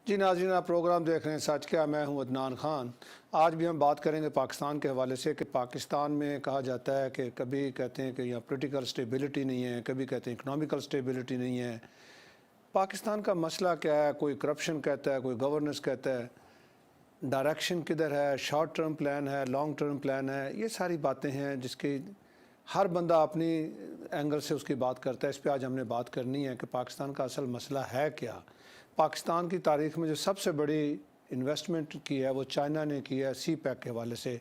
جی ناظرین، آپ پروگرام دیکھ رہے ہیں سچ کیا، میں ہوں عدنان خان۔ آج بھی ہم بات کریں گے پاکستان کے حوالے سے کہ پاکستان میں کہا جاتا ہے کہ کبھی کہتے ہیں کہ یہاں پولیٹیکل سٹیبلٹی نہیں ہے، کبھی کہتے ہیں اکنامیکل سٹیبلٹی نہیں ہے۔ پاکستان کا مسئلہ کیا ہے؟ کوئی کرپشن کہتا ہے، کوئی گورننس کہتا ہے، ڈائریکشن کدھر ہے، شارٹ ٹرم پلان ہے، لانگ ٹرم پلان ہے، یہ ساری باتیں ہیں جس کی ہر بندہ اپنی اینگل سے اس کی بات کرتا ہے۔ اس پہ آج ہم نے بات کرنی ہے کہ پاکستان کا اصل مسئلہ ہے کیا۔ پاکستان کی تاریخ میں جو سب سے بڑی انویسٹمنٹ کی ہے وہ چائنا نے کی ہے سی پیک کے حوالے سے،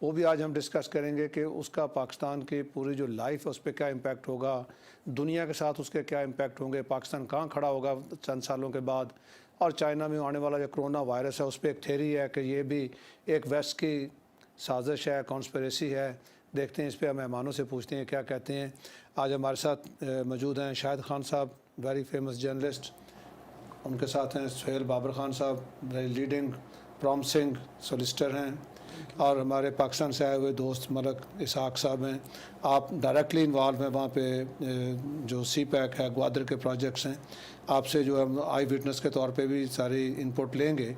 وہ بھی آج ہم ڈسکس کریں گے کہ اس کا پاکستان کی پوری جو لائف ہے اس پہ کیا امپیکٹ ہوگا، دنیا کے ساتھ اس کے کیا امپیکٹ ہوں گے، پاکستان کہاں کھڑا ہوگا چند سالوں کے بعد، اور چائنا میں آنے والا جو کرونا وائرس ہے اس پہ ایک تھیری ہے کہ یہ بھی ایک ویسٹ کی سازش ہے، کانسپریسی ہے۔ دیکھتے ہیں اس پہ، مہمانوں سے پوچھتے ہیں کیا کہتے ہیں۔ آج ہمارے ساتھ موجود ہیں شاہد خان صاحب، ویری فیمس جرنلسٹ، ان کے ساتھ ہیں سہیل بابر خان صاحب، ویری لیڈنگ پرومسنگ سولیسٹر ہیں، اور ہمارے پاکستان سے آئے ہوئے دوست ملک اسحاق صاحب ہیں۔ آپ ڈائریکٹلی انوالو ہیں وہاں پہ، جو سی پیک ہے، گوادر کے پروجیکٹس ہیں۔ آپ سے جو ہم آئی وٹنس کے طور پہ بھی ساری انپٹ لیں گے۔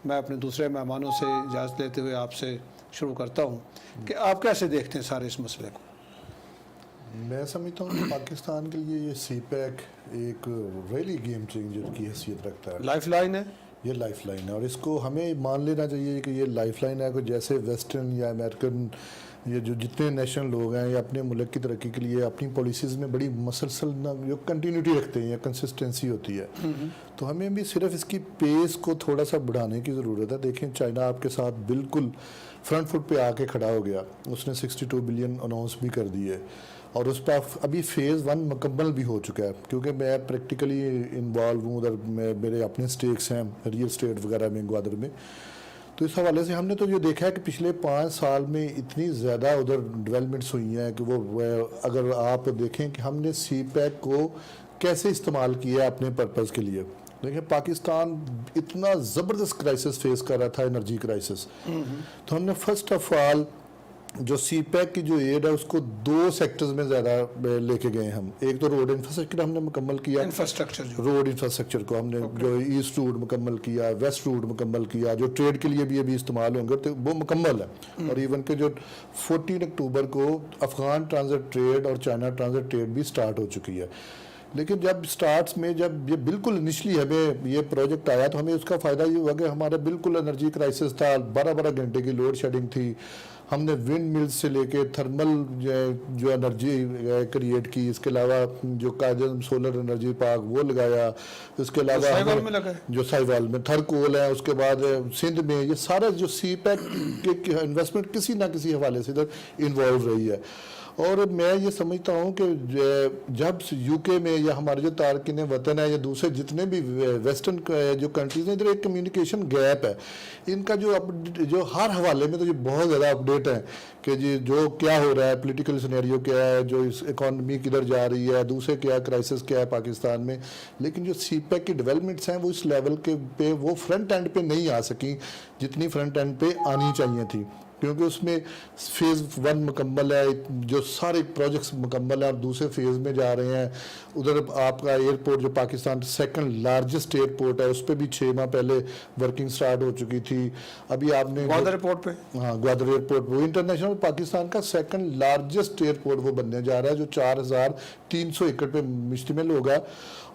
میں اپنے دوسرے مہمانوں سے اجازت لیتے ہوئے آپ سے شروع کرتا ہوں کہ آپ کیسے دیکھتے ہیں سارے اس مسئلے کو؟ میں سمجھتا ہوں کہ پاکستان کے لیے یہ سی پیک ایک ریلی گیم چینجر کی حیثیت رکھتا ہے، لائف لائن ہے، یہ لائف لائن ہے، اور اس کو ہمیں مان لینا چاہیے کہ یہ لائف لائن ہے کہ جیسے ویسٹرن یا امریکن یہ جو جتنے نیشنل لوگ ہیں یا اپنے ملک کی ترقی کے لیے اپنی پالیسیز میں بڑی مسلسل جو کنٹینیوٹی رکھتے ہیں یا کنسسٹنسی ہوتی ہے، تو ہمیں بھی صرف اس کی پیس کو تھوڑا سا بڑھانے کی ضرورت ہے۔ دیکھیں چائنا آپ کے ساتھ بالکل فرنٹ فٹ پہ آ کے کھڑا ہو گیا، اس نے 62 بلین اناؤنس بھی کر دی ہے، اور اس پہ ابھی فیز 1 مکمل بھی ہو چکا ہے، کیونکہ میں پریکٹیکلی انوالو ہوں ادھر، میرے اپنے سٹیکس ہیں ریئل اسٹیٹ وغیرہ میں گوادر میں، تو اس حوالے سے ہم نے تو یہ دیکھا ہے کہ پچھلے 5 سال میں اتنی زیادہ ادھر ڈیولپمنٹس ہوئی ہیں کہ وہ اگر آپ دیکھیں کہ ہم نے سی پیک کو کیسے استعمال کیا ہے اپنے پرپز کے لیے۔ دیکھیں پاکستان اتنا زبردست کرائسس فیس کر رہا تھا، انرجی کرائسس، تو ہم نے فرسٹ آف آل جو سی پیک کی جو ایڈ ہے اس کو 2 سیکٹرز میں زیادہ لے کے گئے ہم۔ ایک تو روڈ انفراسٹرکچر ہم نے مکمل کیا، روڈ انفراسٹرکچر کو ہم نے جو ایسٹ روڈ مکمل کیا، ویسٹ روڈ مکمل کیا، جو ٹریڈ کے لیے بھی ابھی استعمال ہوں گے تو وہ مکمل ہے، اور ایون کہ جو 14 اکتوبر کو افغان ٹرانزٹ ٹریڈ اور چائنا ٹرانزٹ ٹریڈ بھی سٹارٹ ہو چکی ہے۔ لیکن جب سٹارٹس میں جب یہ بالکل انیشلی ہمیں یہ پروجیکٹ آیا تو ہمیں اس کا فائدہ یہ ہوا کہ ہمارا بالکل انرجی کرائسس تھا، 12 گھنٹے کی لوڈ شیڈنگ تھی، ہم نے ونڈ ملز سے لے کے تھرمل جو انرجی کریٹ کی، اس کے علاوہ جو قائداعظم سولر انرجی پارک وہ لگایا، اس کے علاوہ جو سائیوال میں تھر کول ہے، اس کے بعد سندھ میں، یہ سارا جو سی پیک کی انویسٹمنٹ کسی نہ کسی حوالے سے ادھر انوالو رہی ہے۔ اور میں یہ سمجھتا ہوں کہ جب یو کے میں یا ہمارے جو تارکین وطن ہے یا دوسرے جتنے بھی ویسٹرن جو کنٹریز ہیں، ادھر ایک کمیونیکیشن گیپ ہے، ان کا جو ہر حوالے میں تو یہ بہت زیادہ اپڈیٹ ہے کہ جی جو کیا ہو رہا ہے، پولیٹیکل سینیریو کیا ہے، جو اس اکانومی کدھر جا رہی ہے، دوسرے کیا کرائسس کیا ہے پاکستان میں، لیکن جو سی پیک کی ڈیولپمنٹس ہیں وہ اس لیول کے پہ وہ فرنٹ اینڈ پہ نہیں آ سکیں جتنی فرنٹ اینڈ پہ آنی چاہیے تھی، کیونکہ اس میں فیز 1 مکمل ہے، جو سارے پروجیکٹس مکمل ہیں، اور دوسرے فیز میں جا رہے ہیں۔ ادھر آپ کا ایئرپورٹ جو پاکستان سیکنڈ لارجسٹ ایئرپورٹ ہے، اس پہ بھی 6 ماہ پہلے ورکنگ سٹارٹ ہو چکی تھی۔ ابھی آپ نے گوادر ایئرپورٹ پہ، ہاں گوادر ایئرپورٹ وہ انٹرنیشنل پاکستان کا سیکنڈ لارجسٹ ایئرپورٹ وہ بننے جا رہا ہے، جو 4300 ایکڑ پہ مشتمل ہوگا،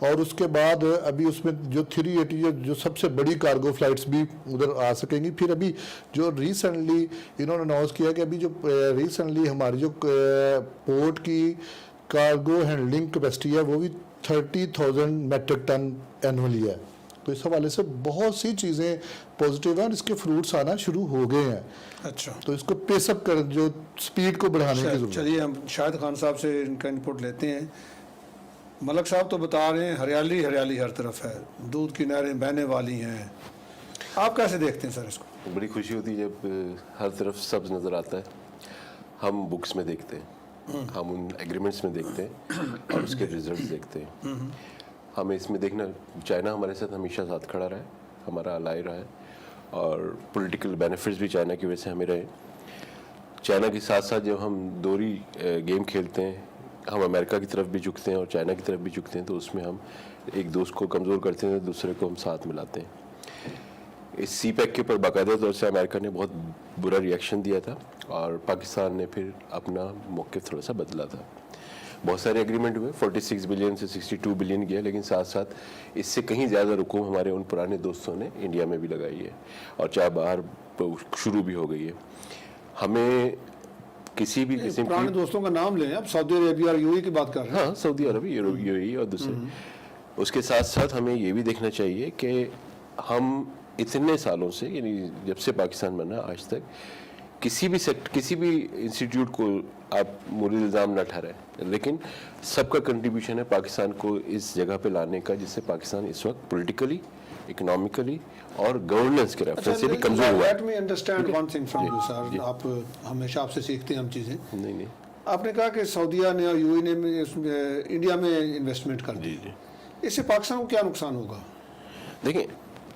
اور اس کے بعد ابھی اس میں جو 380 جو سب سے بڑی کارگو فلائٹس بھی ادھر آ سکیں گی۔ پھر ابھی جو ریسنٹلی انہوں نے اناؤنس کیا کہ ابھی جو ریسنٹلی ہماری جو پورٹ کی کارگو ہینڈلنگ کیپیسٹی ہے وہ بھی 30,000 میٹرک ٹن اینولی ہے، تو اس حوالے سے بہت سی چیزیں پازیٹیو ہیں اور اس کے فروٹس آنا شروع ہو گئے ہیں۔ اچھا، تو اس کو پیس اپ کر جو سپیڈ کو بڑھانے کی ضرورت ہے۔ چلیے ہم شاہد خان صاحب سے ان کا انپٹ لیتے ہیں۔ ملک صاحب تو بتا رہے ہیں ہریالی ہریالی ہر طرف ہے، دودھ کی نہریں بہنے والی ہیں، آپ کیسے دیکھتے ہیں سر اس کو؟ بڑی خوشی ہوتی ہے جب ہر طرف سبز نظر آتا ہے۔ ہم بکس میں دیکھتے ہیں، ہم ان ایگریمنٹس میں دیکھتے ہیں اور اس کے ریزلٹس دیکھتے ہیں۔ ہمیں اس میں دیکھنا، چائنا ہمارے ساتھ ہمیشہ ساتھ کھڑا رہا ہے، ہمارا الائی رہا ہے، اور پولیٹیکل بینیفٹس بھی چائنا کی وجہ سے ہمیں رہے۔ چائنا کے ساتھ ساتھ جب ہم دوہری گیم کھیلتے ہیں، ہم امریکہ کی طرف بھی جھکتے ہیں اور چائنا کی طرف بھی جھکتے ہیں، تو اس میں ہم ایک دوست کو کمزور کرتے ہیں، دوسرے کو ہم ساتھ ملاتے ہیں۔ इस सी पैक के ऊपर बाकायदा तौर से अमेरिका ने बहुत बुरा रिएक्शन दिया था और पाकिस्तान ने फिर अपना मौक़िफ़ थोड़ा सा बदला था। बहुत सारे एग्रीमेंट हुए, 46 बिलियन से 62 बिलियन गया, लेकिन साथ साथ इससे कहीं ज़्यादा रकूम हमारे उन पुराने दोस्तों ने इंडिया में भी लगाई है और चाहे बाहर शुरू भी हो गई है। हमें किसी भी किस्म की पुराने दोस्तों का नाम लें, आप सऊदी अरेबिया और यूएई की बात कर रहे हैं। हाँ, सऊदी अरब, यूएई और दूसरे। उसके साथ साथ हमें ये भी देखना चाहिए कि हम इतने सालों से, यानी जब से पाकिस्तान बना आज तक, किसी भी इंस्टीट्यूट को आप मुरीद इल्ज़ाम न ठहराएं, लेकिन सबका कंट्रीब्यूशन है पाकिस्तान को इस जगह पे लाने का जिससे पाकिस्तान इस वक्त पॉलिटिकली, इकोनॉमिकली और गवर्नेंस के रेफरेंस से भी कमजोर हुआ है। Let me understand one thing from you sir, आप हमेशा आपसे सीखते हैं हम चीज़ें। नहीं, आपने कहा कि सऊदीया ने और यूएई ने इंडिया में इन्वेस्टमेंट कर दी, इससे पाकिस्तान को क्या नुकसान होगा? देखिए,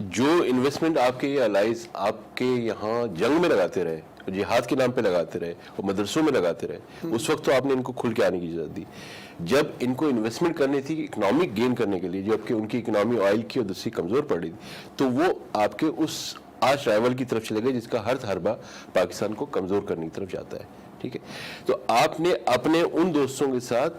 जो इन्वेस्टमेंट आपके ये अलाइज आपके यहाँ जंग में लगाते रहे, जिहाद के नाम पे लगाते रहे और मदरसों में लगाते रहे, उस वक्त तो आपने इनको खुल के आने की इजाज़त दी। जब इनको इन्वेस्टमेंट करनी थी इकोनॉमिक गेन करने के लिए, जबकि उनकी इकोनॉमी ऑयल की और दूसरी कमज़ोर पड़ रही थी, तो वो आपके उस आर्च राइवल की तरफ चले गए जिसका हर हरबा पाकिस्तान को कमज़ोर करने की तरफ जाता है। ठीक है, तो आपने अपने उन दोस्तों के साथ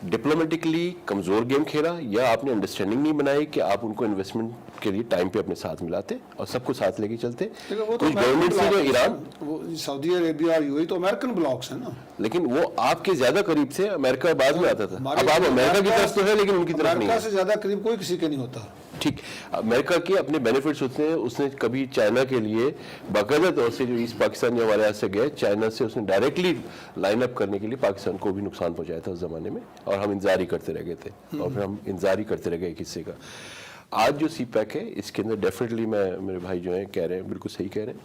डिप्लोमेटिकली कमज़ोर गेम खेला या आपने अंडरस्टैंडिंग नहीं बनाई कि आप उनको इन्वेस्टमेंट के लिए टाइम पे अपने साथ मिलाते और सबको साथ लेके चलते। कुछ गवर्नमेंट से जो ईरान, वो सऊदी अरेबिया और यूएई तो अमेरिकन ब्लॉक्स है ना, लेकिन वो आपके ज्यादा करीब से, अमेरिका बाद में आता था। अब आप अमेरिका की तरफ तो है लेकिन उनकी तरफ नहीं अमेरिका है। से ज्यादा करीब कोई किसी के नहीं होता। ठीक, अमेरिका के अपने बेनिफिट्स होते हैं। उसने कभी चाइना के लिए बाकायदा तौर से, जो ईस्ट पाकिस्तान जो हमारे यहाँ से गए, चाइना से उसने डायरेक्टली लाइन अप करने के लिए पाकिस्तान को भी नुकसान पहुंचाया था उस जमाने में, और हम इंतजार ही करते रह गए थे और फिर हम इंतजार ही करते रह गए एक हिस्से का। आज जो सी पैक है इसके अंदर डेफिनेटली, मेरे भाई जो हैं कह रहे हैं, बिल्कुल सही कह रहे हैं,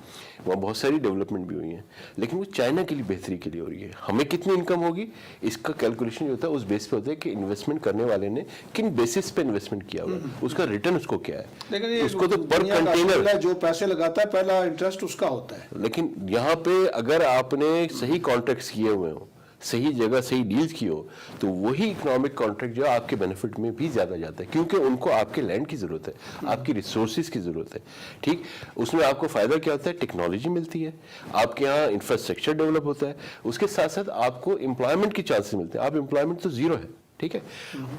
वहाँ बहुत सारी डेवलपमेंट भी हुई हैं, लेकिन वो चाइना के लिए बेहतरी के लिए हो रही है। हमें कितनी इनकम होगी इसका कैलकुलेशन जो होता है उस बेस पे होता है कि इन्वेस्टमेंट करने वाले ने किन बेसिस पे इन्वेस्टमेंट किया हुआ है, उसका रिटर्न उसको क्या है। लेकिन ये उसको तो पर दुनिया का कंटेनर अकेला जो पैसे लगाता है पहला इंटरेस्ट उसका होता है। लेकिन यहाँ पे अगर आपने सही कॉन्ट्रैक्ट्स किए हुए हो, सही जगह सही डील्स की हो, तो वही इकोनॉमिक कॉन्ट्रैक्ट जो आपके बेनिफिट में भी ज़्यादा जाता है, क्योंकि उनको आपके लैंड की ज़रूरत है, आपकी रिसोर्सेज की ज़रूरत है। ठीक, उसमें आपको फ़ायदा क्या होता है? टेक्नोलॉजी मिलती है, आपके यहाँ इंफ्रास्ट्रक्चर डेवलप होता है, उसके साथ साथ आपको एम्प्लॉयमेंट की चांसेस मिलते हैं। आप एम्प्लॉयमेंट तो ज़ीरो है, ठीक है,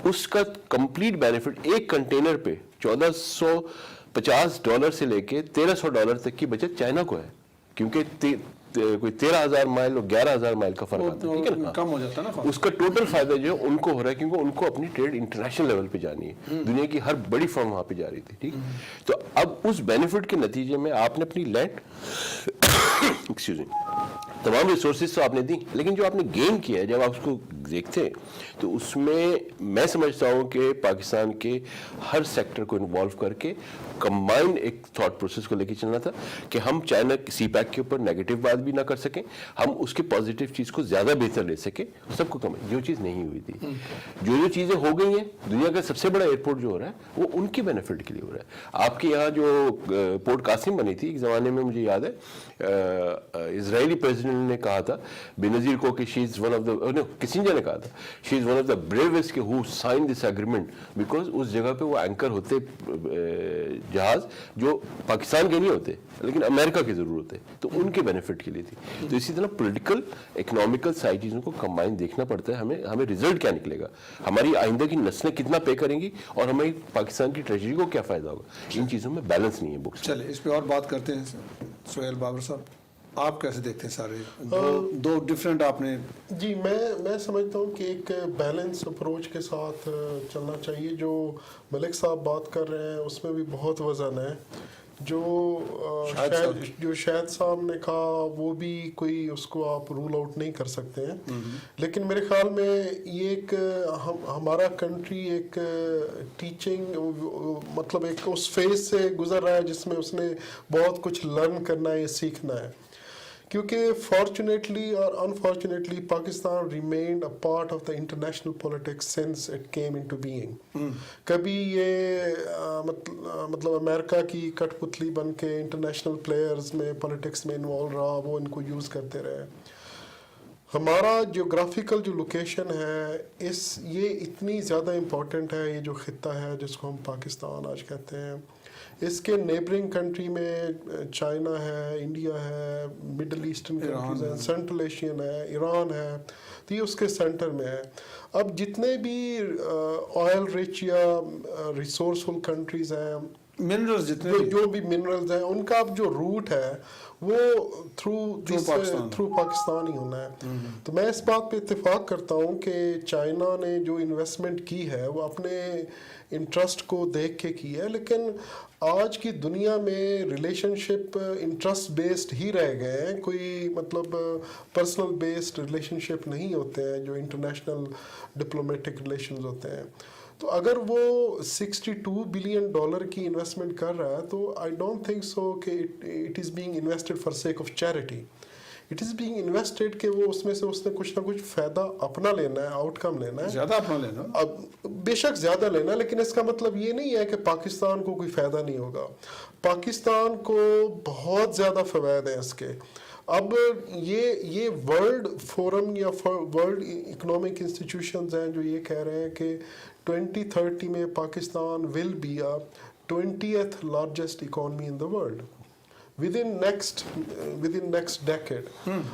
उसका कंप्लीट बेनिफिट एक कंटेनर पे $1450 से लेके $1300 तक की बचत चाइना को है, क्योंकि कोई 13,000 माइल और 11,000 माइल का फर्क आता है, ठीक है ना, कम हो जाता है ना। उसका टोटल फायदा जो है उनको हो रहा है, क्योंकि उनको अपनी ट्रेड इंटरनेशनल लेवल पे जानी है, दुनिया की हर बड़ी फर्म वहां पे जा रही थी। ठीक, तो अब उस बेनिफिट के नतीजे में आपने अपनी लैंड एक्सक्यूज मी, तमाम रिसोर्सेज तो आपने दी, लेकिन जो आपने गेन किया है जब आप उसको देखते हैं तो उसमें मैं समझता हूं कि पाकिस्तान के हर सेक्टर को इन्वॉल्व करके कंबाइंड एक थॉट प्रोसेस को लेके चलना था कि हम चाइना सी पैक के ऊपर नेगेटिव बात भी ना कर सकें, हम उसके पॉजिटिव चीज़ को ज़्यादा बेहतर ले सकें, सबको कम है। जो चीज़ नहीं हुई थी, जो चीज़ें हो गई हैं, दुनिया का सबसे बड़ा एयरपोर्ट जो हो रहा है वो उनके बेनिफिट के लिए हो रहा है। आपके यहाँ जो पोर्ट कासिम बनी थी एक ज़माने में, मुझे याद है इजरायली प्रेसिडेंट ने कहा था बेनज़ीर को कि she is one of the, Kissinger ने कहा था she is one of the bravest के who sign this agreement, because उस जगह पे वो एंकर होते जहाज जो पाकिस्तान के नहीं होते लेकिन अमेरिका की ज़रूर होते, तो उनके बेनिफिट के लिए थी। तो इसी तरह पॉलिटिकल इकोनॉमिकल सारी चीज़ों को कंबाइन देखना पड़ता है। हमें रिजल्ट क्या निकलेगा, हमारी आइंदा की नस्लें कितना पे करेंगी और हमें पाकिस्तान की ट्रेजरी को क्या फ़ायदा होगा, इन चीज़ों में बैलेंस नहीं है बुक्स। चले इस पर और बात करते हैं। सोहेल बाबर साहब, आप कैसे देखते हैं सारे दो डिफरेंट आपने? जी, मैं समझता हूँ कि एक बैलेंस अप्रोच के साथ चलना चाहिए। जो मलिक साहब बात कर रहे हैं उसमें भी बहुत वजन है। जो शाहिद साहब ने कहा वो भी कोई उसको आप रूल आउट नहीं कर सकते हैं, लेकिन मेरे ख्याल में ये एक हमारा कंट्री एक टीचिंग मतलब एक उस फेज से गुजर रहा है जिसमें उसने बहुत कुछ लर्न करना है, सीखना है, क्योंकि फॉर्चुनेटली और unfortunately Pakistan remained a part of the international politics since it came into being. कभी ये मतलब अमेरिका की कठपुतली बन के इंटरनेशनल प्लेयर्स में पॉलिटिक्स में इन्वॉल्व रहा, वो इनको यूज़ करते रहे। हमारा जियोग्राफिकल जो लोकेशन है ये इतनी ज़्यादा इम्पोर्टेंट है, ये जो खित्ता है जिसको हम पाकिस्तान आज कहते हैं, इसके नेबरिंग कंट्री में चाइना है, इंडिया है, मिडल ईस्टर्न कंट्रीज हैं, सेंट्रल एशियन है, ईरान है, तो ये उसके सेंटर में है। अब जितने भी ऑयल रिच या रिसोर्सफुल कंट्रीज हैं, मिनरल्स जितने भी जो भी मिनरल्स हैं, उनका अब जो रूट है वो थ्रू पाकिस्तान ही होना है। तो मैं इस बात पे इत्तेफाक करता हूँ कि चाइना ने जो इन्वेस्टमेंट की है वो अपने इंटरेस्ट को देख के की है, लेकिन आज की दुनिया में रिलेशनशिप इंटरेस्ट बेस्ड ही रह गए हैं, कोई मतलब पर्सनल बेस्ड रिलेशनशिप नहीं होते हैं जो इंटरनेशनल डिप्लोमेटिक रिलेशंस होते हैं। तो अगर वो $62 बिलियन की इन्वेस्टमेंट कर रहा है तो आई डोंट थिंक सो कि it is being invested for sake of charity. It is being invested कि वो उसमें से उसने कुछ ना कुछ फ़ायदा अपना लेना है, आउटकम लेना है, ज़्यादा अपना लेना। अब बेशक ज़्यादा लेना, लेकिन इसका मतलब ये नहीं है कि पाकिस्तान को कोई फ़ायदा नहीं होगा। पाकिस्तान को बहुत ज़्यादा फ़वायद हैं इसके। अब ये वर्ल्ड फोरम या वर्ल्ड इकोनॉमिक इंस्टीट्यूशंस हैं जो ये कह रहे हैं कि 2030 में Pakistan will be a 20th largest economy in the world within next decade.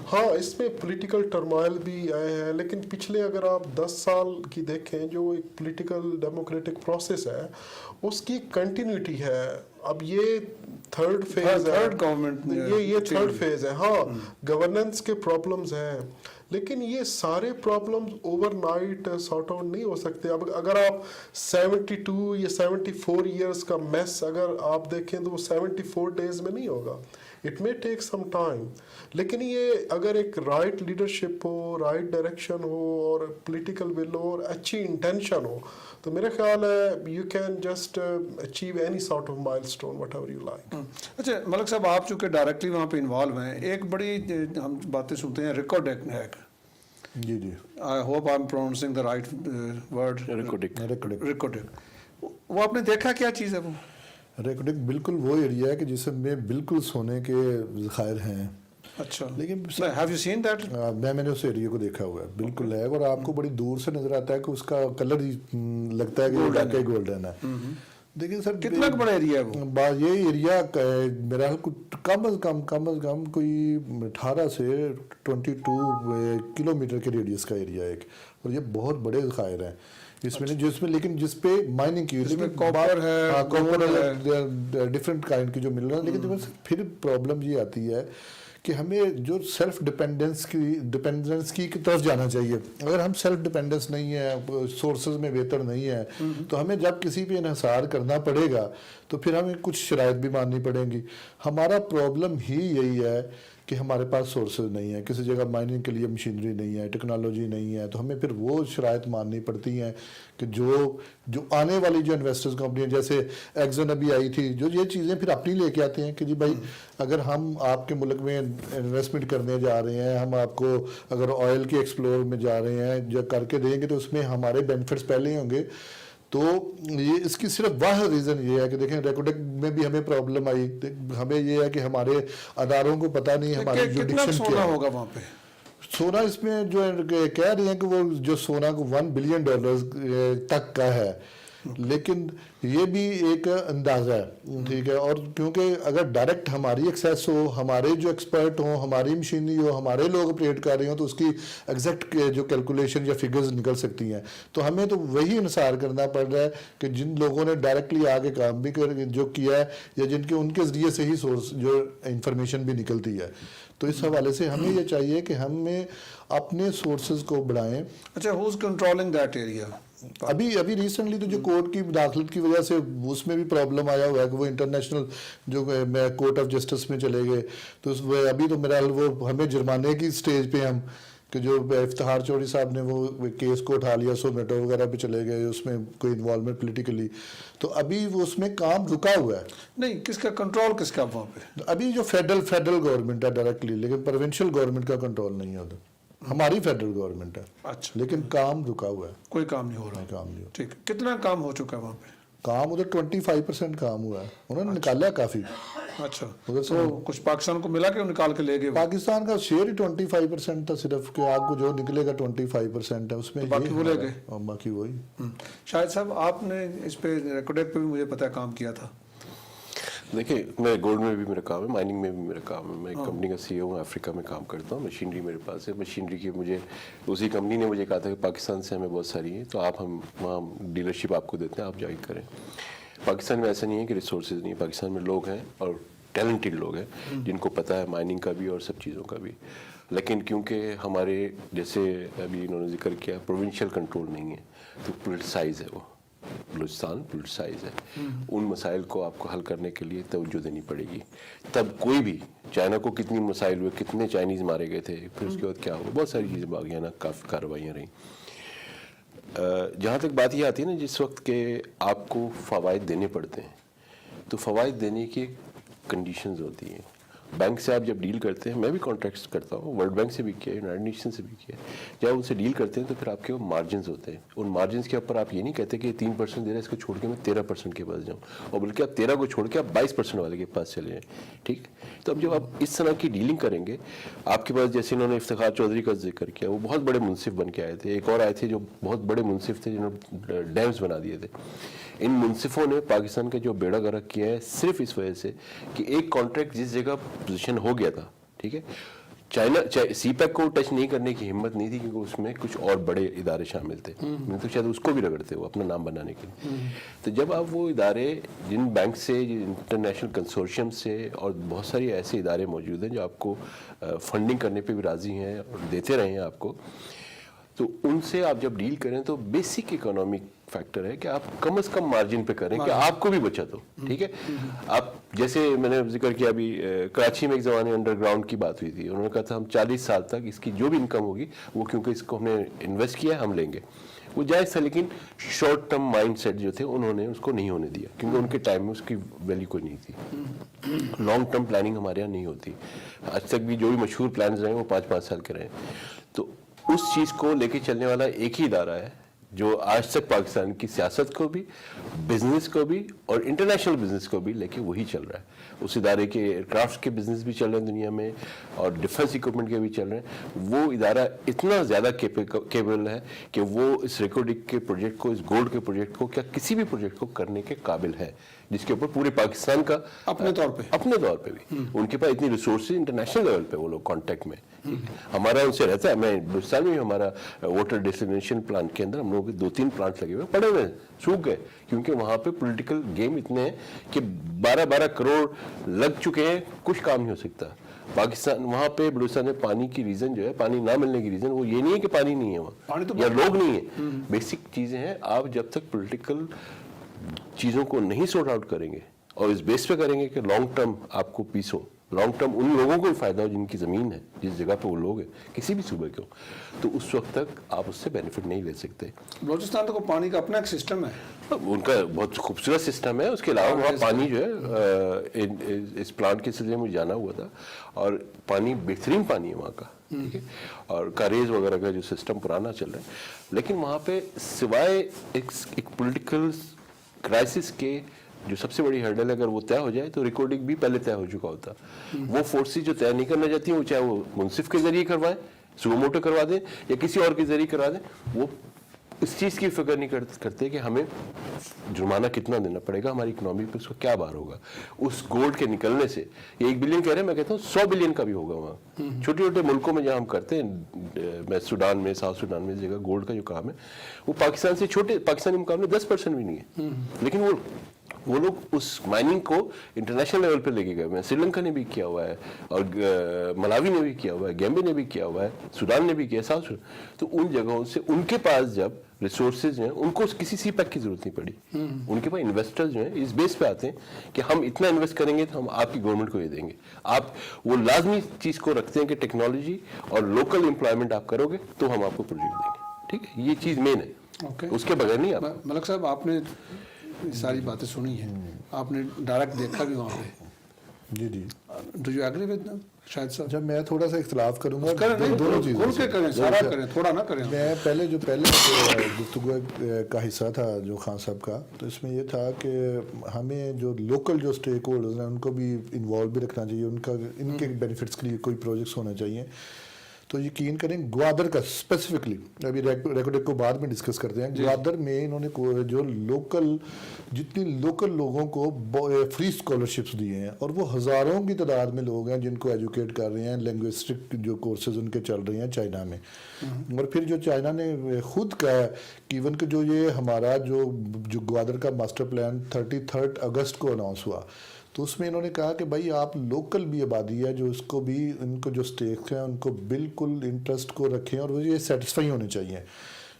हाँ, इसमें पॉलिटिकल टर्मोइल भी आए हैं, लेकिन पिछले अगर आप 10 साल की देखें जो एक पॉलिटिकल डेमोक्रेटिक प्रोसेस है उसकी कंटिन्यूटी है। अब ये थर्ड फेज है, थर्ड गवर्नमेंट ये थर्ड फेज है। हाँ, गवर्नेंस के प्रॉब्लम्स हैं, लेकिन ये सारे प्रॉब्लम्स ओवरनाइट सॉर्ट आउट नहीं हो सकते। अब अगर आप 72 या 74 इयर्स का मेस अगर आप देखें तो वो 74 डेज में नहीं होगा, it may take some time. लेकिन ये अगर एक राइट लीडरशिप हो, राइट डायरेक्शन हो और पॉलिटिकल विल हो और अच्छी इंटेंशन हो तो मेरा ख्याल है you can just achieve any sort of milestone whatever you like. अच्छा मलिक साहब, आप चूँकि डायरेक्टली वहाँ पे इन्वॉल्व हैं, एक बड़ी हम बातें सुनते हैं रिकॉर्डेक हैक। जी जी, I hope I am pronouncing the right word, Reko Diq. वो आपने देखा क्या चीज़ है वो? रेकोडिक बिल्कुल वो एरिया है कि जिसमें बिल्कुल सोने के ज़खायर हैं। अच्छा, लेकिन हैव यू सीन दैट? मैंने उस एरिया को देखा हुआ है, बिल्कुल है, और आपको बड़ी दूर से नजर आता है कि उसका कलर ही लगता है कि गोल्डन है। देखिए सर, कितना बड़ा एरिया है वो? ये एरिया मेरा कम अज कम कोई 18 से 22 किलोमीटर के रेडियस का एरिया है, और ये बहुत बड़े ज़खायर हैं इसमें। अच्छा। जिसमें लेकिन जिसपे माइनिंग की, जिसमें कॉपर है, कॉपर डिफरेंट काइंड की जो मिल रहा है, लेकिन फिर प्रॉब्लम ये आती है कि हमें जो सेल्फ डिपेंडेंस की तरफ जाना चाहिए। अगर हम सेल्फ डिपेंडेंस नहीं है, सोर्सेज में बेहतर नहीं है, तो हमें जब किसी पे इन्हिसार करना पड़ेगा तो फिर हमें कुछ शराइत भी माननी पड़ेंगी। हमारा प्रॉब्लम ही यही है कि हमारे पास सोर्सेज नहीं है, किसी जगह माइनिंग के लिए मशीनरी नहीं है, टेक्नोलॉजी नहीं है, तो हमें फिर वो शराइत माननी पड़ती हैं कि जो आने वाली जो इन्वेस्टर्स कंपनियाँ जैसे एक्सन अभी आई थी, जो ये चीज़ें फिर अपनी लेके आते हैं कि जी भाई अगर हम आपके मुल्क में इन्वेस्टमेंट करने जा रहे हैं, हम आपको अगर ऑयल के एक्सप्लोर में जा रहे हैं जो करके देंगे तो उसमें हमारे बेनिफिट्स पहले ही होंगे। तो ये इसकी सिर्फ वाह रीज़न ये है कि देखें रेकोडेक में भी हमें प्रॉब्लम आई, हमें ये है कि हमारे अदारों को पता नहीं हमारी जुडिक्शन क्या होगा वहाँ पे। सोना इसमें जो कह रहे हैं कि वो जो सोना को $1 बिलियन तक का है, लेकिन ये भी एक अंदाज़ा है, ठीक है। और क्योंकि अगर डायरेक्ट हमारी एक्सेस हो, हमारे जो एक्सपर्ट हो, हमारी मशीनरी हो, हमारे लोग ऑपरेट कर रहे हो, तो उसकी एग्जैक्ट जो कैलकुलेशन या फिगर्स निकल सकती हैं। तो हमें तो वही इंसार करना पड़ रहा है कि जिन लोगों ने डायरेक्टली आगे काम भी जो किया है या जिनके उनके ज़रिए से ही सोर्स जो इंफॉर्मेशन भी निकलती है। तो इस हवाले से हमें ये चाहिए कि हमें अपने सोर्सेज को बढ़ाएं। अच्छा, who is controlling that area? अभी रिसेंटली तो जो कोर्ट की दाखिलत की वजह से उसमें भी प्रॉब्लम आया हुआ है कि वो इंटरनेशनल जो कोर्ट ऑफ जस्टिस में चले गए, तो अभी तो मेरा वो हमें जुर्माने की स्टेज पे हम कि जो इफ्तिखार चौधरी साहब ने वो केस को उठा लिया, सोमेटो वगैरह पे चले गए, उसमें कोई इन्वॉल्वमेंट पोलिटिकली, तो अभी वो उसमें काम रुका हुआ है। नहीं, किसका कंट्रोल किसका वहाँ पे? अभी जो फेडरल गवर्नमेंट है डायरेक्टली, लेकिन प्रोविंशियल गवर्नमेंट का कंट्रोल नहीं है उधर। हमारी फेडरल गवर्नमेंट है, अच्छा, लेकिन काम रुका हुआ है, कोई काम नहीं हो रहा। काम नहीं हो। ठीक, कितना काम हो चुका है वहाँ पे? काम उधर 25% काम हुआ है, उन्होंने निकाला काफी। अच्छा, उधर से तो कुछ पाकिस्तान को मिला के निकाल के ले गए? पाकिस्तान का शेयर ही 25% था सिर्फ, कि आपको जो निकलेगा 25% है उसमें, तो बाकी वो ले गए और बाकी वही। शाहिद साहब, आपने इस पे रेकोडेक पे भी मुझे पता है काम किया था। देखिए, मैं गोल्ड में भी मेरा काम है, माइनिंग में भी मेरा काम है। मैं एक कंपनी का CEO हूँ, अफ्रीका में काम करता हूँ। मशीनरी मेरे पास है। मशीनरी की मुझे उसी कंपनी ने मुझे कहा था कि पाकिस्तान से हमें बहुत सारी है, तो आप हम वहाँ डीलरशिप आपको देते हैं, आप ज्वाइन करें। पाकिस्तान में ऐसा नहीं है कि रिसोर्सेज नहीं है, पाकिस्तान में लोग हैं और टैलेंटेड लोग हैं जिनको पता है माइनिंग का भी और सब चीज़ों का भी। लेकिन क्योंकि हमारे जैसे अभी इन्होंने जिक्र किया, प्रोविंशियल कंट्रोल नहीं है, तो पोलिटिसाइज है वो, बलूचिस्तान पोलिटिसाइज है। उन मसाइल को आपको हल करने के लिए तवज्जो देनी पड़ेगी। तब कोई भी, चाइना को कितनी मसाइल हुए, कितने चाइनीज़ मारे गए थे, फिर उसके बाद क्या हुआ, बहुत सारी चीज़ें बागियाना काफ़ी कार्रवाइयाँ रहीं। जहाँ तक बात ये आती है ना, जिस वक्त के आपको फ़वाइद देने पड़ते हैं, तो फ़वाइद देने की कंडीशंस होती हैं। बैंक से आप जब डील करते हैं, मैं भी कॉन्ट्रैक्ट्स करता हूँ, वर्ल्ड बैंक से भी किया, यूनाइटेड नेशन से भी किया, जब उनसे डील करते हैं तो फिर आपके मार्जिन्स होते हैं। उन मार्जिन्स के ऊपर आप ये नहीं कहते कि 3% दे रहा है, इसको छोड़ के मैं 13% के पास जाऊँ, और बल्कि आप 13 को छोड़ के आप 22% वाले के पास चले जाएँ। ठीक, तो अब जब आप इस तरह की डीलिंग करेंगे, आपके पास जैसे इन्होंने इफ्तिखार चौधरी का जिक्र किया, वो बहुत बड़े मुनसिफ बन के आए थे। एक और आए थे जो बहुत बड़े मुनसिफ थे, जिन्होंने डैम्स बना दिए थे। इन मुनसिफों ने पाकिस्तान का जो बेड़ा गर्क किया है सिर्फ इस वजह से कि एक कॉन्ट्रैक्ट जिस जगह पोजीशन हो गया था, ठीक है, चाइना सीपैक को टच नहीं करने की हिम्मत नहीं थी, क्योंकि उसमें कुछ और बड़े इदारे शामिल थे। मैं तो शायद उसको भी रगड़ते हो अपना नाम बनाने के लिए। तो जब आप वो इदारे, जिन बैंक से, इंटरनेशनल कंसोर्शियम से, और बहुत सारी ऐसे इदारे मौजूद हैं जो आपको फंडिंग करने पे भी राजी हैं और देते रहे हैं आपको, तो उनसे आप जब डील करें तो बेसिक इकोनॉमिक फैक्टर है कि आप कम से कम मार्जिन पे करें कि आपको भी बचत हो। ठीक है, आप जैसे मैंने जिक्र किया अभी, कराची में एक ज़माने अंडरग्राउंड की बात हुई थी। उन्होंने कहा था हम 40 साल तक इसकी जो भी इनकम होगी वो, क्योंकि इसको हमने इन्वेस्ट किया हम लेंगे। वो जायज़ था, लेकिन शॉर्ट टर्म माइंड सेट जो थे उन्होंने उसको नहीं होने दिया, क्योंकि उनके टाइम में उसकी वैल्यू कोई नहीं थी। लॉन्ग टर्म प्लानिंग हमारे यहाँ नहीं होती। आज तक भी जो भी मशहूर प्लान रहे वो 5-5 साल के रहे। तो उस चीज़ को लेके चलने वाला एक ही इदारा है जो आज तक पाकिस्तान की सियासत को भी, बिजनेस को भी और इंटरनेशनल बिजनेस को भी लेके वही चल रहा है। उस इदारे के एयरक्राफ्ट के बिजनेस भी चल रहे हैं दुनिया में, और डिफेंस इक्विपमेंट के भी चल रहे हैं। वो इदारा इतना ज़्यादा केपेबल है कि वो इस रिकॉर्डिंग के प्रोजेक्ट को, इस गोल्ड के प्रोजेक्ट को, क्या किसी भी प्रोजेक्ट को करने के काबिल है, जिसके ऊपर पूरे पाकिस्तान का अपने तौर पे भी उनके पास इतनी रिसोर्सेज इंटरनेशनल लेवल पे वो लोग कांटेक्ट में। हमारा उनसे रहता है। मैं बलूचिस्तान में हमारा वाटर डिसलिनेशन प्लांट के अंदर हम लोगों के 2-3 प्लांट लगे हुए पड़े हुए सूख गए, क्योंकि वहाँ पे पॉलिटिकल गेम इतने हैं कि 12-12 करोड़ लग चुके हैं, कुछ काम नहीं हो सकता। पाकिस्तान वहाँ पे बलूचिस्तान में पानी की रीज़न जो है, पानी ना मिलने की रीज़न वो ये नहीं है कि पानी नहीं है वहाँ, तो या लोग नहीं है, बेसिक चीज़ें हैं। आप जब तक पॉलिटिकल चीज़ों को नहीं सॉर्ट आउट करेंगे और इस बेस पे करेंगे कि लॉन्ग टर्म आपको पीस हो, लॉन्ग टर्म उन लोगों को भी फायदा हो जिनकी ज़मीन है, जिस जगह पे वो लोग हैं, किसी भी सूबे के हो, तो उस वक्त तक आप उससे बेनिफिट नहीं ले सकते। बलूचिस्तान तो पानी का अपना एक सिस्टम है, उनका बहुत खूबसूरत सिस्टम है। उसके अलावा वहाँ पानी जो है, इस प्लांट के सिलसिले में जाना हुआ था, और पानी बेहतरीन पानी है वहाँ का, ठीक है, और कारेज वगैरह का जो सिस्टम पुराना चल रहा है। लेकिन वहाँ पे सिवाय एक पॉलिटिकल क्राइसिस के जो सबसे बड़ी हर्डल है, अगर वो तय हो जाए तो रिकॉर्डिंग भी पहले तय हो चुका होता। वो फोर्सेस जो तय नहीं करना चाहती हैं, वो चाहे वो मुंसिफ के जरिए करवाएं, सुगो मोटो करवा दें, या किसी और के जरिए करवा दें, वो इस चीज़ की फिक्र नहीं करते कि हमें जुर्माना कितना देना पड़ेगा, हमारी इकोनॉमी पे उसका क्या बार होगा। उस गोल्ड के निकलने से ये 1 बिलियन कह रहे हैं, मैं कहता हूँ 100 बिलियन का भी होगा वहाँ। छोटे छोटे मुल्कों में जहाँ हम करते हैं, मैं सूडान में, साउथ सूडान में, इस जगह गोल्ड का जो काम है वो पाकिस्तान से छोटे, पाकिस्तानी मुकाबले 10% भी नहीं है, लेकिन वो लोग उस माइनिंग को इंटरनेशनल लेवल पे लेके गए। श्रीलंका ने भी किया हुआ है, और मलावी ने भी किया हुआ है, गैम्बे ने भी किया हुआ है, सूडान ने भी किया, साउथ सूडान। तो उन जगहों से उनके पास जब रिसोर्सेज हैं, उनको किसी सीपैक की जरूरत नहीं पड़ी। उनके पास इन्वेस्टर्स जो हैं इस बेस पे आते हैं कि हम इतना इन्वेस्ट करेंगे तो हम आपकी गवर्नमेंट को ये देंगे। आप वो लाजमी चीज़ को रखते हैं कि टेक्नोलॉजी और लोकल एम्प्लॉयमेंट आप करोगे तो हम आपको प्रोजेक्ट देंगे। ठीक है, ये चीज़ मेन है, उसके बगैर नहीं। आप मलक साहब, आपने सारी बातें सुनी है, आपने डायरेक्ट देखा भी वहाँ पे। जी do you agree with them? शायद सर, जब मैं थोड़ा सा इख्तलाफ करूंगा दोनों चीज़ें करें, सारा करें, थोड़ा ना करें। मैं पहले गुफ्तगू का हिस्सा था जो खान साहब का, तो इसमें ये था कि हमें जो लोकल जो स्टेक होल्डर्स हैं उनको भी इन्वॉल्व भी रखना चाहिए, उनका इनके बेनिफिट्स के लिए कोई प्रोजेक्ट्स होना चाहिए। तो यकीन करें ग्वादर का स्पेसिफिकली, अभी रेकोडेक को बाद में डिस्कस करते हैं, ग्वादर में इन्होंने जो जितनी लोकल लोगों को फ्री स्कॉलरशिप्स दिए हैं, और वो हज़ारों की तादाद में लोग हैं जिनको एजुकेट कर रहे हैं, लैंग्विस्टिक जो कोर्सेज उनके चल रहे हैं चाइना में। और फिर जो चाइना ने खुद कहा है कि इवन कि जो ये हमारा जो ग्वादर का मास्टर प्लान 33 अगस्त को अनाउंस हुआ, तो उसमें इन्होंने कहा कि भाई आप लोकल भी आबादी है जो उसको भी, इनको जो स्टेक्स हैं उनको बिल्कुल इंटरेस्ट को रखें और वो ये सेटिस्फाई होने चाहिए,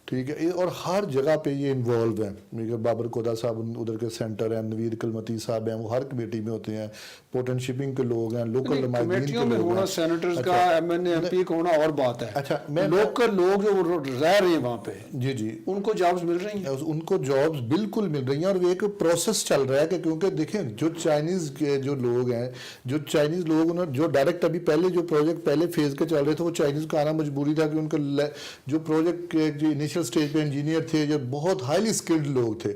ठीक है। और हर जगह पे ये इन्वॉल्व हैं। बाबर कोदा साहब उधर के सेंटर हैं, नवीर कलमती साहब हैं, वो हर कमेटी में होते हैं, पोर्टन शिपिंग के लोग हैं, लोकल कमेटियों में होना, सेनेटर्स का, एमएनए एमपी का होना और बात है। अच्छा, मैं लोकल लोग जो रह रहे हैं वहाँ पे, जी उनको जॉब्स मिल रही हैं, उनको जॉब्स बिल्कुल मिल रही हैं। और एक प्रोसेस चल रहा है कि क्योंकि देखें जो चाइनीज़ के जो लोग हैं, जो चाइनीज़ लोग उन्होंने जो डायरेक्ट अभी पहले जो प्रोजेक्ट पहले फेज़ के चल रहे थे, वो चाइनीज़ का आना मजबूरी था कि उनको जो प्रोजेक्ट के जो इनिशियल स्टेज पे इंजीनियर थे जो बहुत हाईली स्किल्ड लोग थे,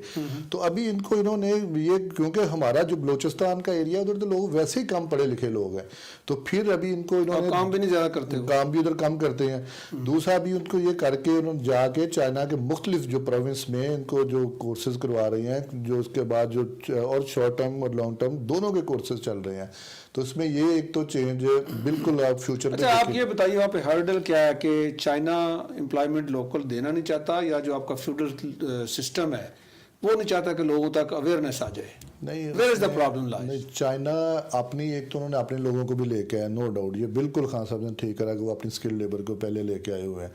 तो अभी इनको इन्होंने ये, क्योंकि हमारा जो बलोचिस्तान का एरिया उधर तो लोग वैसे ही कम पढ़े लिखे लोग हैं, तो फिर अभी इनको इन्होंने काम भी नहीं ज़्यादा करते, काम भी उधर कम करते हैं। दूसरा भी उनको ये करके उन्होंने जाके चाइना के मुख्तलिफ जो प्रोविंस में इनको जो कोर्सेज करवा रही हैं, जो उसके बाद जो और शॉर्ट टर्म और लॉन्ग टर्म दोनों के कोर्सेज चल रहे हैं। तो इसमें ये एक तो चेंज बिल्कुल आप फ्यूचर। अच्छा, आप ये बताइए वहाँ पे हर्डल क्या है कि चाइना एम्प्लॉयमेंट लोकल देना नहीं चाहता, या जो आपका फ्यूडल सिस्टम है वो नहीं चाहता कि लोगों तक अवेयरनेस आ जाए? नहीं, where is the problem lies? नहीं, चाइना अपनी एक तो उन्होंने अपने लोगों को भी लेके आया, नो डाउट, ये बिल्कुल खान साहब ने ठीक करा कि वो अपनी स्किल लेबर को पहले लेके आए हुए हैं।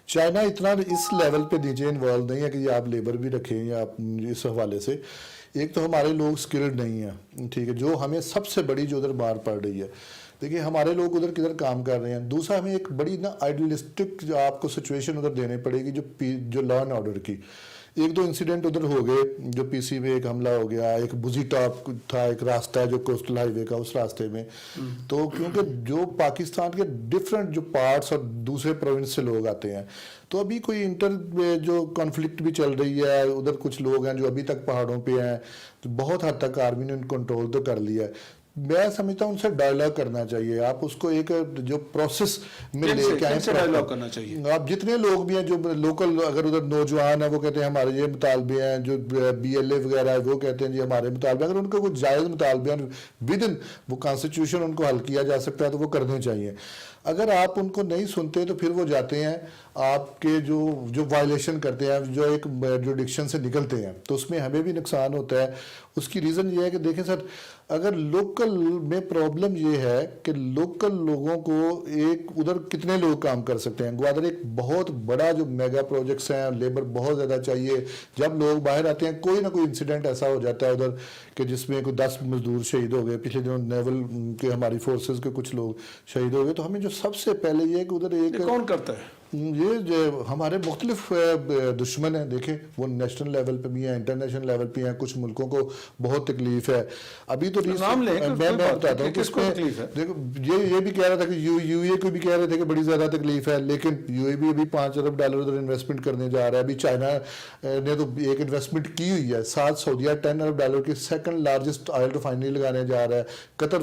चाइना इतना इस लेवल पे नीचे इन्वॉल्व नहीं है कि ये आप लेबर भी रखें या आप इस हवाले से। एक तो हमारे लोग स्किल्ड नहीं हैं, ठीक है, जो हमें सबसे बड़ी जो उधर मार पड़ रही है। देखिए हमारे लोग उधर किधर काम कर रहे हैं। दूसरा हमें एक बड़ी ना आइडियलिस्टिक जो आपको सिचुएशन उधर देनी पड़ेगी, जो लॉ एंड ऑर्डर की। एक दो इंसिडेंट उधर हो गए, जो पीसी में एक हमला हो गया, एक बुजी टॉप था, एक रास्ता है जो कोस्टल हाईवे का, उस रास्ते में तो क्योंकि जो पाकिस्तान के डिफरेंट जो पार्ट्स और दूसरे प्रोविंस से लोग आते हैं, तो अभी कोई इंटर जो कॉन्फ्लिक्ट भी चल रही है, उधर कुछ लोग हैं जो अभी तक पहाड़ों पे हैं, तो बहुत हद तक आर्मी ने कंट्रोल तो कर लिया है। मैं समझता हूँ उनसे डायलॉग करना चाहिए, आप उसको एक जो प्रोसेस में लेके आए, डायलॉग करना चाहिए। आप जितने लोग भी हैं जो लोकल, अगर उधर नौजवान है वो कहते हैं हमारे ये मुतालबे हैं, जो BLA वगैरह है वो कहते हैं जी हमारे मुतालबे, अगर उनका कोई जायज़ मुतालबे हैं विद इन वो कॉन्स्टिट्यूशन उनको हल किया जा सकता है तो वो करने चाहिए। अगर आप उनको नहीं सुनते तो फिर वो जाते हैं आपके जो वायलेशन करते हैं, जो एक जुडिक्शन से निकलते हैं, तो उसमें हमें भी नुकसान होता है। उसकी रीज़न ये है कि देखें सर, अगर लोकल में प्रॉब्लम ये है कि लोकल लोगों को एक उधर कितने लोग काम कर सकते हैं। ग्वादर एक बहुत बड़ा जो मेगा प्रोजेक्ट्स हैं, लेबर बहुत ज़्यादा चाहिए। जब लोग बाहर आते हैं कोई ना कोई इंसिडेंट ऐसा हो जाता है उधर कि जिसमें कोई 10 मजदूर शहीद हो गए, पिछले दिनों नेवल के हमारी फोर्सेस के कुछ लोग शहीद हो गए। तो हमें जो सबसे पहले ये है कि उधर एक कौन करता है ये जो हमारे मुख्तलिफ दुश्मन हैं, देखें वो नेशनल लेवल पे भी हैं, इंटरनेशनल लेवल पे हैं, कुछ मुल्कों को बहुत तकलीफ है। अभी तो नाम ले, मैं बताता हूँ किसको तकलीफ है। देखो ये भी कह रहा था कि UAE को भी कह रहे थे कि बड़ी ज़्यादा तकलीफ है, लेकिन UAE भी अभी $5 अरब उधर इन्वेस्टमेंट करने जा रहा है। अभी चाइना ने तो एक इन्वेस्टमेंट की हुई है, साथ सऊदीया $10 अरब की सेकंड लार्जेस्ट ऑयल रिफाइनरी लगाने जा रहा है। कतर